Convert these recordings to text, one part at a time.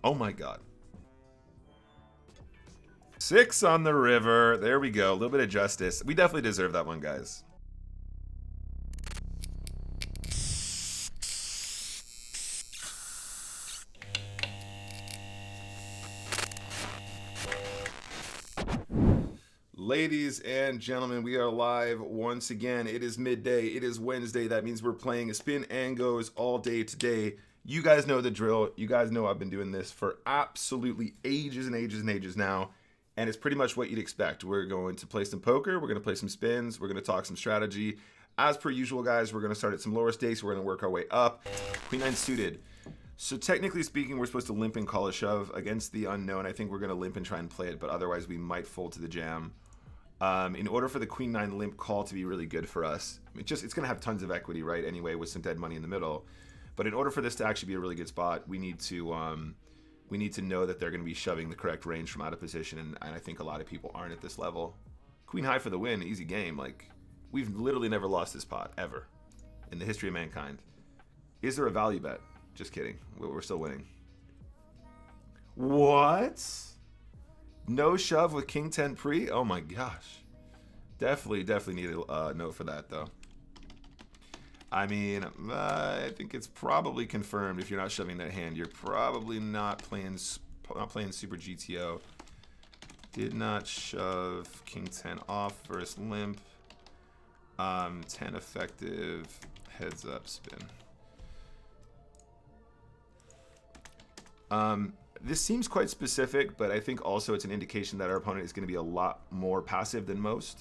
Oh my god. 6 on the river. There we go. A little bit of justice. We definitely deserve that one, guys. Ladies and gentlemen, we are live once again. It is midday. It is Wednesday. That means we're playing a spin and goes all day today. You guys know the drill. You guys know I've been doing this for absolutely ages and ages and ages now. And it's pretty much what you'd expect. We're going to play some poker. We're going to play some spins. We're going to talk some strategy. As per usual, guys, we're going to start at some lower stakes. We're going to work our way up. Queen 9 suited. So technically speaking, we're supposed to limp and call a shove against the unknown. I think we're going to limp and try and play it, but otherwise we might fold to the jam. In order for the Queen 9 limp call to be really good for us, it's going to have tons of equity, right? Anyway, with some dead money in the middle. But in order for this to actually be a really good spot, we need to know that they're going to be shoving the correct range from out of position, and I think a lot of people aren't at this level. Queen high for the win, easy game. Like, we've literally never lost this pot, ever, in the history of mankind. Is there a value bet? Just kidding. We're still winning. What? No shove with King 10 pre? Oh my gosh. Definitely need a note for that, though. I mean, I think it's probably confirmed if you're not shoving that hand. You're probably not playing Super GTO. Did not shove King 10 off first limp. 10 effective. Heads up spin. This seems quite specific, but I think also it's an indication that our opponent is going to be a lot more passive than most.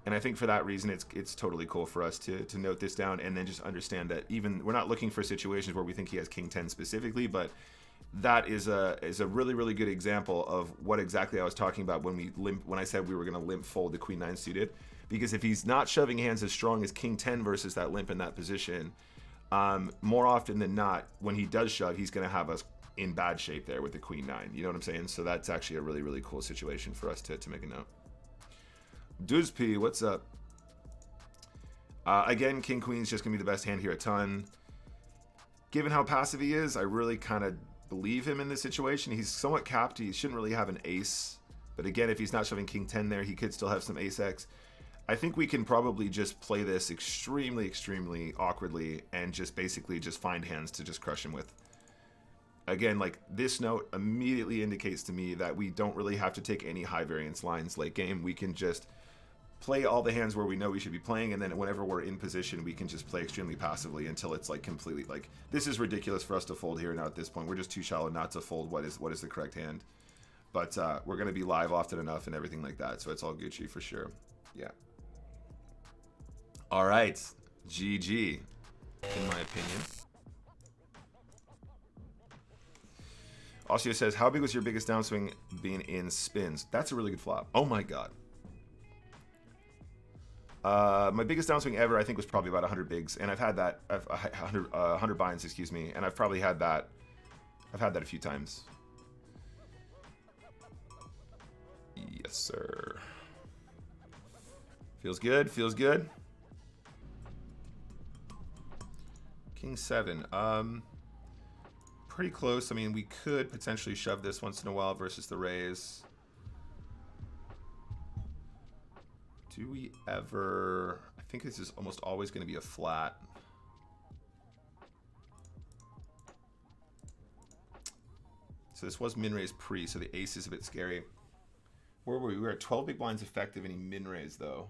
And I think for that reason, it's totally cool for us to note this down and then just understand that even we're not looking for situations where we think he has King 10 specifically, but that is a really good example of what exactly I was talking about when I said we were going to limp fold the Queen 9 suited. Because if he's not shoving hands as strong as King 10 versus that limp in that position, more often than not, when he does shove, he's going to have us in bad shape there with the Queen 9. You know what I'm saying? So that's actually a really cool situation for us to make a note. Duzp, what's up? Again, King Queen is just going to be the best hand here a ton. Given how passive he is, I really kind of believe him in this situation. He's somewhat capped. He shouldn't really have an ace. But again, if he's not shoving King 10 there, he could still have some ace X. I think we can probably just play this extremely awkwardly and just basically just find hands to just crush him with. Again, like, this note immediately indicates to me that we don't really have to take any high variance lines late game. We can just play all the hands where we know we should be playing, and then whenever we're in position, we can just play extremely passively until it's like completely like, this is ridiculous for us to fold here now at this point. We're just too shallow not to fold what is the correct hand. But we're going to be live often enough and everything like that, so it's all Gucci for sure. Yeah. All right. GG, in my opinion. Osio says, how big was your biggest downswing being in spins? That's a really good flop. Oh my god. My biggest downswing ever, I think, was probably about 100 bigs, and I've had that 100 binds, excuse me, and I've probably had that. I've had that a few times. Yes, sir. Feels good. Feels good. King 7. Pretty close. I mean, we could potentially shove this once in a while versus the raise. Do we ever... I think this is almost always going to be a flat. So this was min-raise pre, so the ace is a bit scary. Where were we? We were at 12 big blinds effective, and he min-raised, though.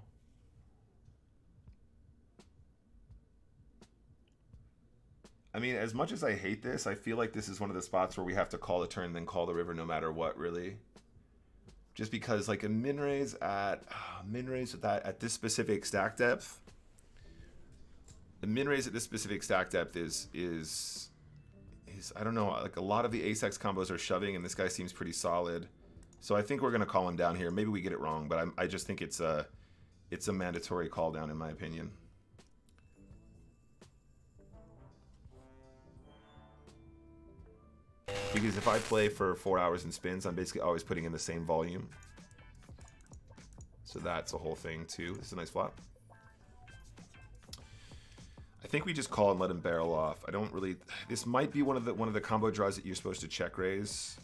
I mean, as much as I hate this, I feel like this is one of the spots where we have to call the turn, then call the river no matter what, really. Just because, like, a min-raise at this specific stack depth, the min-raise at this specific stack depth is I don't know, like, a lot of the ace-x combos are shoving, and this guy seems pretty solid. So I think we're gonna call him down here. Maybe we get it wrong, but I just think it's a mandatory call down in my opinion. Because if I play for 4 hours in spins, I'm basically always putting in the same volume. So that's a whole thing too. This is a nice flop. I think we just call and let him barrel off. I don't really. This might be one of the combo draws that you're supposed to check raise,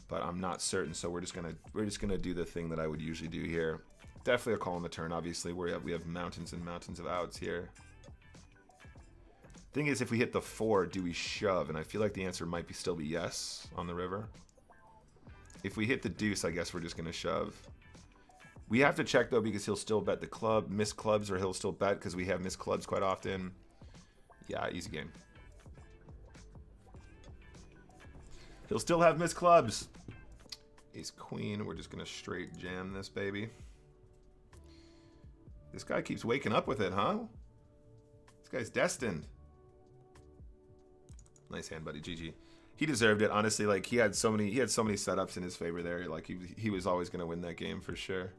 but I'm not certain. So we're just gonna do the thing that I would usually do here. Definitely a call on the turn. Obviously, we have mountains and mountains of outs here. Thing is, if we hit the 4, do we shove? And I feel like the answer might still be yes on the river. If we hit the deuce, I guess we're just gonna shove. We have to check though because he'll still bet the club, miss clubs, or he'll still bet because we have missed clubs quite often. Yeah, easy game. He'll still have missed clubs. Ace queen. We're just gonna straight jam this baby. This guy keeps waking up with it, huh? This guy's destined. Nice hand, buddy. GG. He deserved it, honestly. Like he had so many setups in his favor there. Like he was always gonna win that game for sure.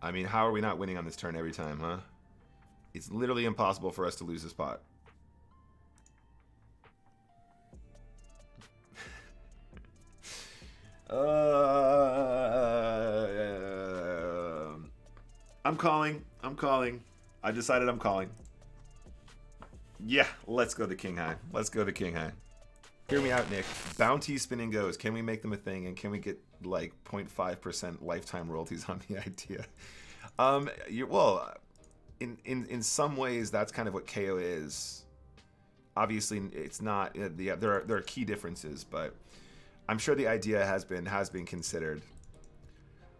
I mean, how are we not winning on this turn every time, huh? It's literally impossible for us to lose this pot. I'm calling. I'm calling. I decided I'm calling. Yeah, let's go the king high. Let's go the king high. Hear me out, Nick. Bounty spinning goes. Can we make them a thing? And can we get like 0.5% lifetime royalties on the idea? Well, in some ways, that's kind of what KO is. Obviously, it's not. There are key differences, but I'm sure the idea has been considered.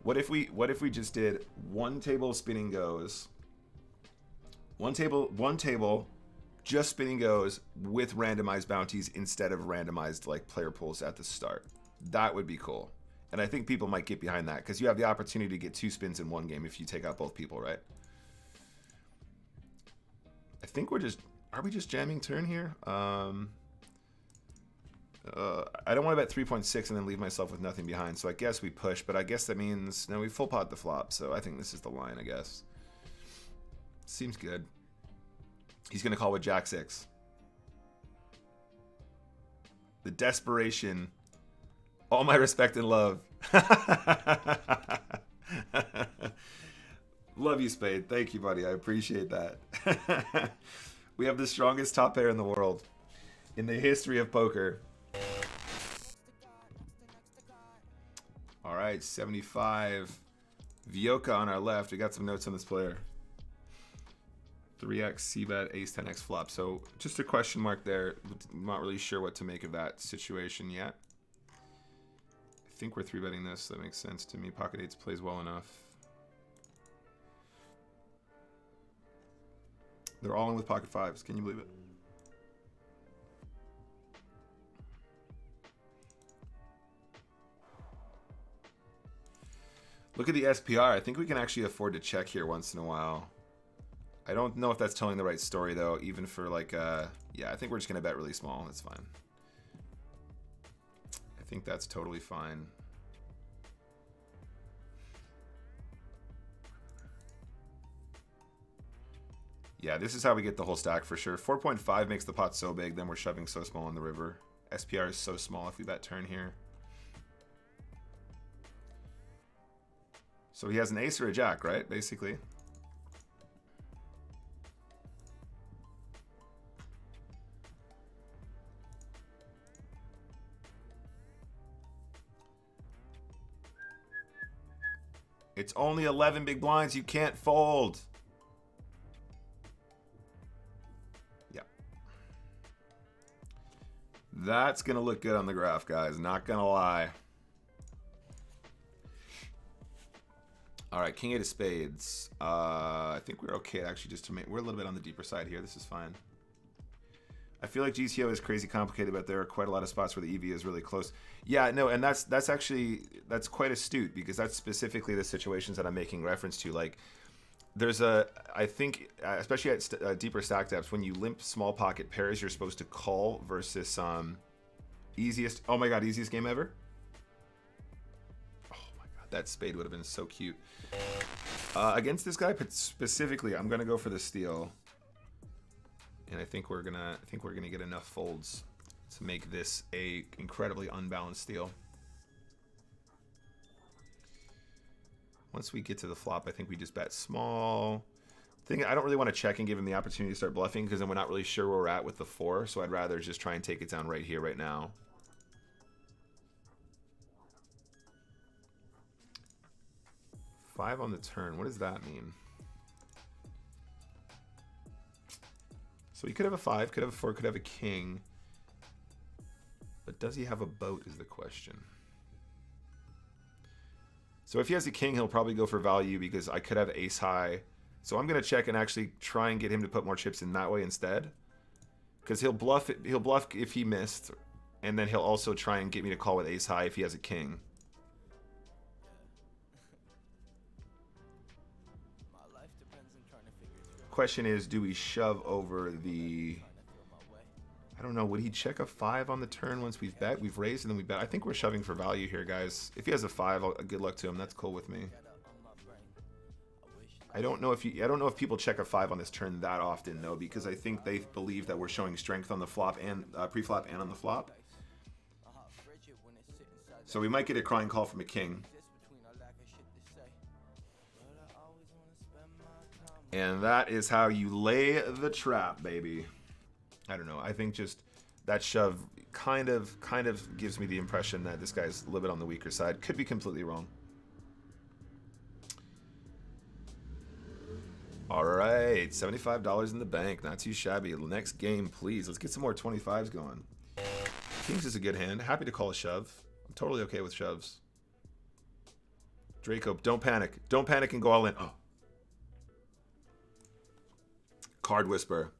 What if we just did one table of spinning goes, one table just spinning goes with randomized bounties instead of randomized like player pools at the start? That would be cool. And I think people might get behind that because you have the opportunity to get 2 spins in one game if you take out both people, right? I think are we just jamming turn here? I don't want to bet 3.6 and then leave myself with nothing behind. So I guess we push, but I guess that means no, we full pot the flop. So I think this is the line, I guess. Seems good. He's going to call with Jack 6. The desperation. All my respect and love. Love you, Spade. Thank you, buddy. I appreciate that. We have the strongest top pair in the world. In the history of poker. All right, 75. Vioka on our left. We got some notes on this player. 3x, c-bet, ace 10x flop. So just a question mark there. I'm not really sure what to make of that situation yet. I think we're 3-betting this. That makes sense to me. Pocket eights plays well enough. They're all in with pocket fives. Can you believe it? Look at the SPR. I think we can actually afford to check here once in a while. I don't know if that's telling the right story, though, even for like, yeah, I think we're just going to bet really small. That's fine. I think that's totally fine. Yeah, this is how we get the whole stack for sure. 4.5 makes the pot so big, then we're shoving so small on the river. SPR is so small if we bet turn here. So he has an ace or a jack, right? Basically. It's only 11 big blinds. You can't fold. Yeah. That's going to look good on the graph, guys. Not going to lie. All right, king 8 of spades. I think we're okay actually just to make, we're a little bit on the deeper side here. This is fine. I feel like GTO is crazy complicated, but there are quite a lot of spots where the EV is really close. Yeah, no, and that's quite astute because that's specifically the situations that I'm making reference to. Like, there's I think, especially at deeper stack depths, when you limp small pocket pairs, you're supposed to call versus easiest. Oh my God, easiest game ever. Oh my God, that spade would have been so cute. Against this guy specifically, I'm gonna go for the steal. And I think we're gonna get enough folds to make this a incredibly unbalanced steal. Once we get to the flop, I think we just bet small. I don't really want to check and give him the opportunity to start bluffing because then we're not really sure where we're at with the 4. So I'd rather just try and take it down right here, right now. Five on the turn. What does that mean? So he could have a 5, could have a 4, could have a king. But does he have a boat is the question. So if he has a king, he'll probably go for value because I could have ace high. So I'm going to check and actually try and get him to put more chips in that way instead. Because he'll bluff if he missed. And then he'll also try and get me to call with ace high if he has a king. Question is, do we shove over the... I don't know, would he check a 5 on the turn once we've bet? We've raised and then we bet. I think we're shoving for value here, guys. If he has a 5, good luck to him. That's cool with me. I don't know if people check a 5 on this turn that often, though, because I think they believe that we're showing strength on the flop and pre-flop and on the flop. So we might get a crying call from a king. And that is how you lay the trap, baby. I don't know. I think just that shove kind of gives me the impression that this guy's a little bit on the weaker side. Could be completely wrong. All right, $75 in the bank. Not too shabby. Next game, please. Let's get some more 25s going. Kings is a good hand. Happy to call a shove. I'm totally okay with shoves. Draco, don't panic. Don't panic and go all in. Oh. Card Whisper.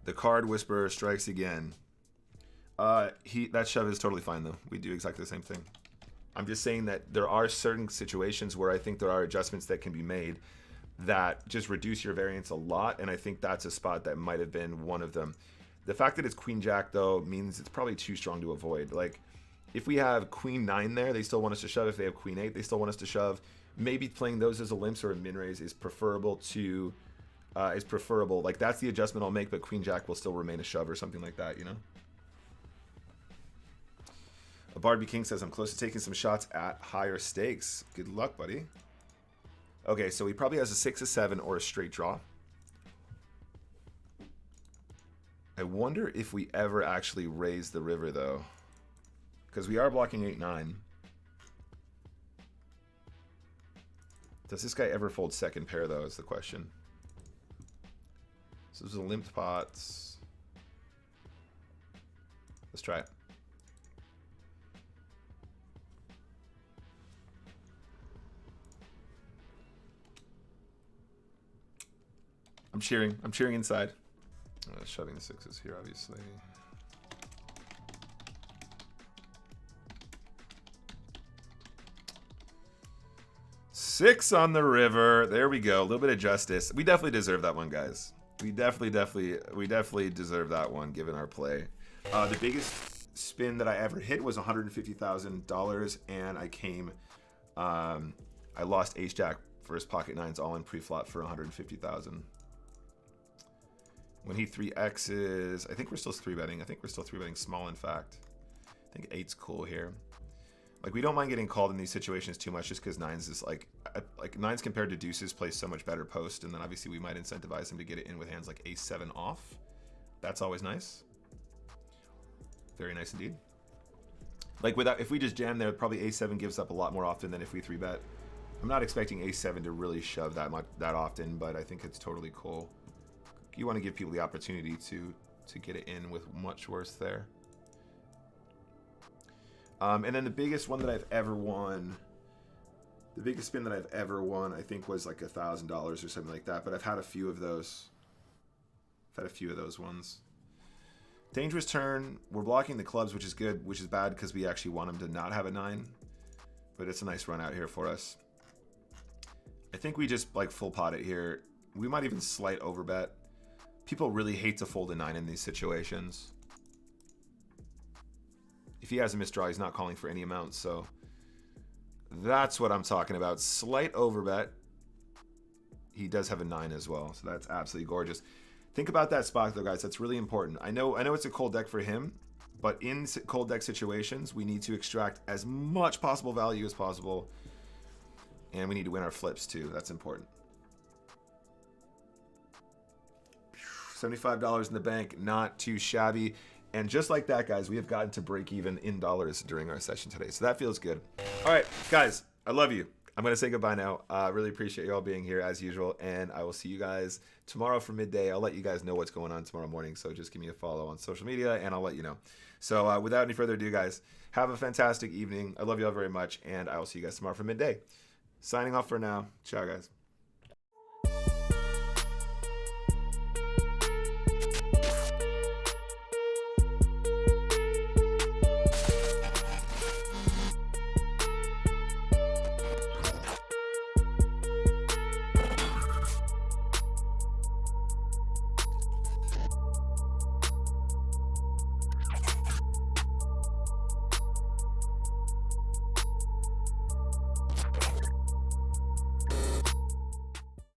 The Card Whisperer strikes again. That shove is totally fine, though. We do exactly the same thing. I'm just saying that there are certain situations where I think there are adjustments that can be made that just reduce your variance a lot, and I think that's a spot that might have been one of them. The fact that it's Queen Jack, though, means it's probably too strong to avoid. Like, if we have Queen 9 there, they still want us to shove. If they have Queen 8, they still want us to shove. Maybe playing those as a limps or a min raise is preferable to... Like, that's the adjustment I'll make, but Queen Jack will still remain a shove or something like that, you know? A Barbie King says, I'm close to taking some shots at higher stakes. Good luck, buddy. Okay, so he probably has a 6, a 7, or a straight draw. I wonder if we ever actually raise the river, though. Because we are blocking 8-9. Does this guy ever fold second pair, though, is the question. So this is a limped pots. Let's try it. I'm cheering. I'm cheering inside. Shoving the 6s here, obviously. Six on the river. There we go. A little bit of justice. We definitely deserve that one, guys. We definitely deserve that one, given our play. The biggest spin that I ever hit was $150,000, and I came. I lost Ace Jack first pocket nines all in pre-flop for $150,000. When he 3x's, I think we're still 3-betting. I think we're still 3-betting small, in fact. I think 8's cool here. Like, we don't mind getting called in these situations too much just because 9s is like 9s compared to deuces plays so much better post, and then obviously we might incentivize him to get it in with hands like ace 7 off. That's always nice. Very nice indeed. Like, if we just jam there, probably ace 7 gives up a lot more often than if we 3-bet. I'm not expecting ace 7 to really shove that often, but I think it's totally cool. You want to give people the opportunity to get it in with much worse there. And then the biggest one that I've ever won, the biggest spin that I've ever won, I think was like $1,000 or something like that. But I've had a few of those. I've had a few of those ones. Dangerous turn. We're blocking the clubs, which is good, which is bad because we actually want him to not have a 9. But it's a nice run out here for us. I think we just like full pot it here. We might even slight overbet. People really hate to fold a 9 in these situations. If he has a misdraw, he's not calling for any amount, so that's what I'm talking about. Slight overbet. He does have a 9 as well, so that's absolutely gorgeous. Think about that spot, though, guys. That's really important. I know it's a cold deck for him, But in cold deck situations, we need to extract as much possible value as possible. And we need to win our flips too. That's important. $75 in the bank, not too shabby. And just like that, guys, we have gotten to break even in dollars during our session today. So that feels good. All right, guys, I love you. I'm going to say goodbye now. Really appreciate you all being here as usual. And I will see you guys tomorrow for midday. I'll let you guys know what's going on tomorrow morning. So just give me a follow on social media and I'll let you know. So without any further ado, guys, have a fantastic evening. I love you all very much. And I will see you guys tomorrow for midday. Signing off for now. Ciao, guys.